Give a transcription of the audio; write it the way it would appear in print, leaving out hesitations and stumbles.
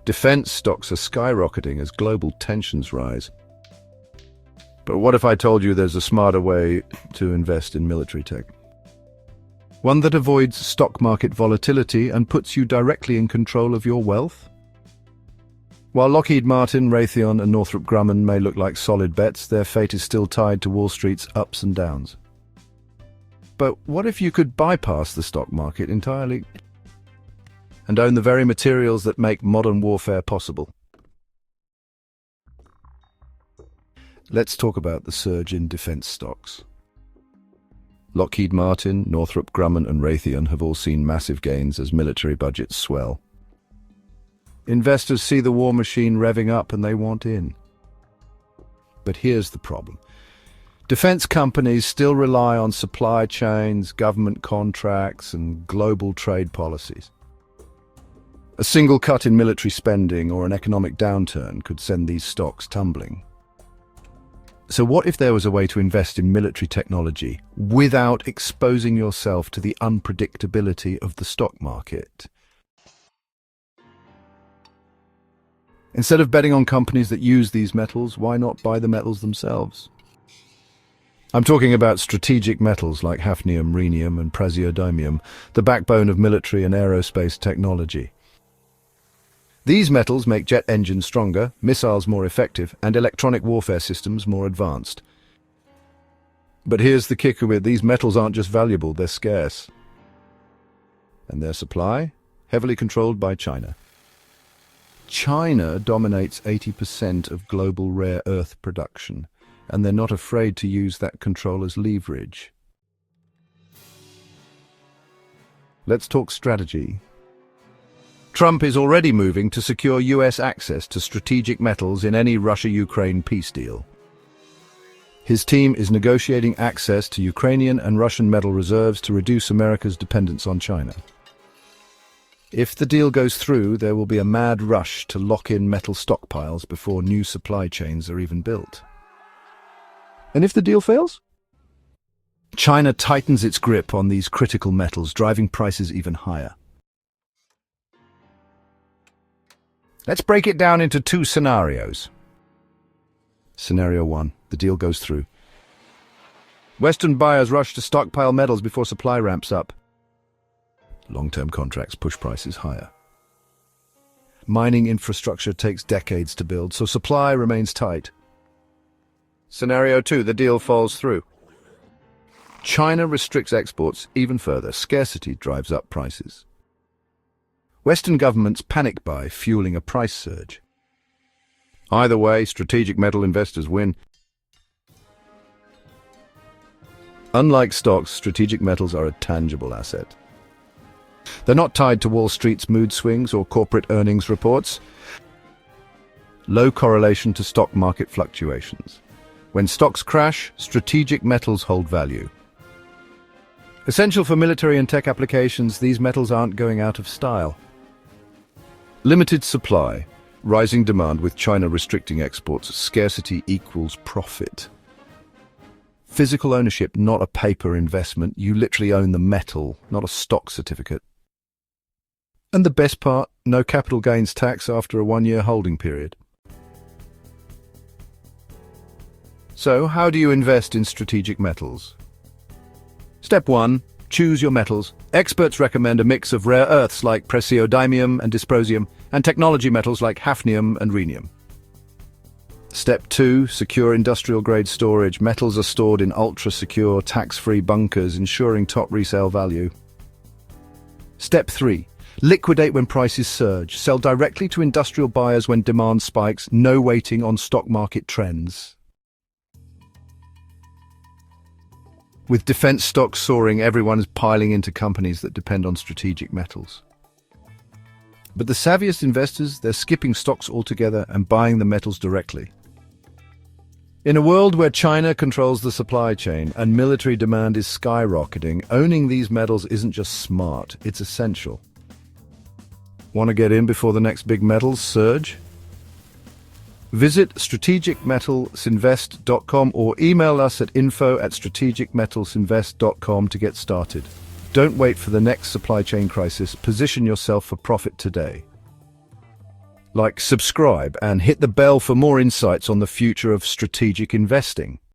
Defense stocks are skyrocketing as global tensions rise. But what if I told you there's a smarter way to invest in military tech? One that avoids stock market volatility and puts you directly in control of your wealth? While Lockheed Martin, Raytheon and Northrop Grumman may look like solid bets, their fate is still tied to Wall Street's ups and downs. But what if you could bypass the stock market entirely and own the very materials that make modern warfare possible? Let's talk about the surge in defense stocks. Lockheed Martin, Northrop Grumman and Raytheon have all seen massive gains as military budgets swell. Investors see the war machine revving up and they want in. But here's the problem. Defense companies still rely on supply chains, government contracts, and global trade policies. A single cut in military spending or an economic downturn could send these stocks tumbling. So what if there was a way to invest in military technology without exposing yourself to the unpredictability of the stock market? Instead of betting on companies that use these metals, why not buy the metals themselves? I'm talking about strategic metals like hafnium, rhenium and praseodymium, the backbone of military and aerospace technology. These metals make jet engines stronger, missiles more effective, and electronic warfare systems more advanced. But here's the kicker with these metals aren't just valuable, they're scarce. And their supply? Heavily controlled by China. China dominates 80% of global rare earth production, and they're not afraid to use that control as leverage. Let's talk strategy. Trump is already moving to secure US access to strategic metals in any Russia-Ukraine peace deal. His team is negotiating access to Ukrainian and Russian metal reserves to reduce America's dependence on China. If the deal goes through, there will be a mad rush to lock in metal stockpiles before new supply chains are even built. And if the deal fails? China tightens its grip on these critical metals, driving prices even higher. Let's break it down into two scenarios. Scenario 1. The deal goes through. Western buyers rush to stockpile metals before supply ramps up. Long-term contracts push prices higher. Mining infrastructure takes decades to build, so supply remains tight. Scenario 2. The deal falls through. China restricts exports even further. Scarcity drives up prices. Western governments panic buy, fueling a price surge. Either way, strategic metal investors win. Unlike stocks, strategic metals are a tangible asset. They're not tied to Wall Street's mood swings or corporate earnings reports. Low correlation to stock market fluctuations. When stocks crash, strategic metals hold value. Essential for military and tech applications, these metals aren't going out of style. Limited supply, rising demand with China restricting exports, scarcity equals profit. Physical ownership, not a paper investment. You literally own the metal, not a stock certificate. And the best part, no capital gains tax after a 1-year holding period. So, how do you invest in strategic metals? Step 1. Choose your metals. Experts recommend a mix of rare earths like praseodymium and dysprosium, and technology metals like hafnium and rhenium. Step 2. Secure industrial-grade storage. Metals are stored in ultra-secure, tax-free bunkers, ensuring top resale value. Step 3. Liquidate when prices surge. Sell directly to industrial buyers when demand spikes. No waiting on stock market trends. With defense stocks soaring, everyone is piling into companies that depend on strategic metals. But the savviest investors, they're skipping stocks altogether and buying the metals directly. In a world where China controls the supply chain and military demand is skyrocketing, owning these metals isn't just smart, it's essential. Want to get in before the next big metals surge? Visit strategicmetalsinvest.com or email us at info@strategicmetalsinvest.com to get started. Don't wait for the next supply chain crisis. Position yourself for profit today. Like, subscribe and hit the bell for more insights on the future of strategic investing.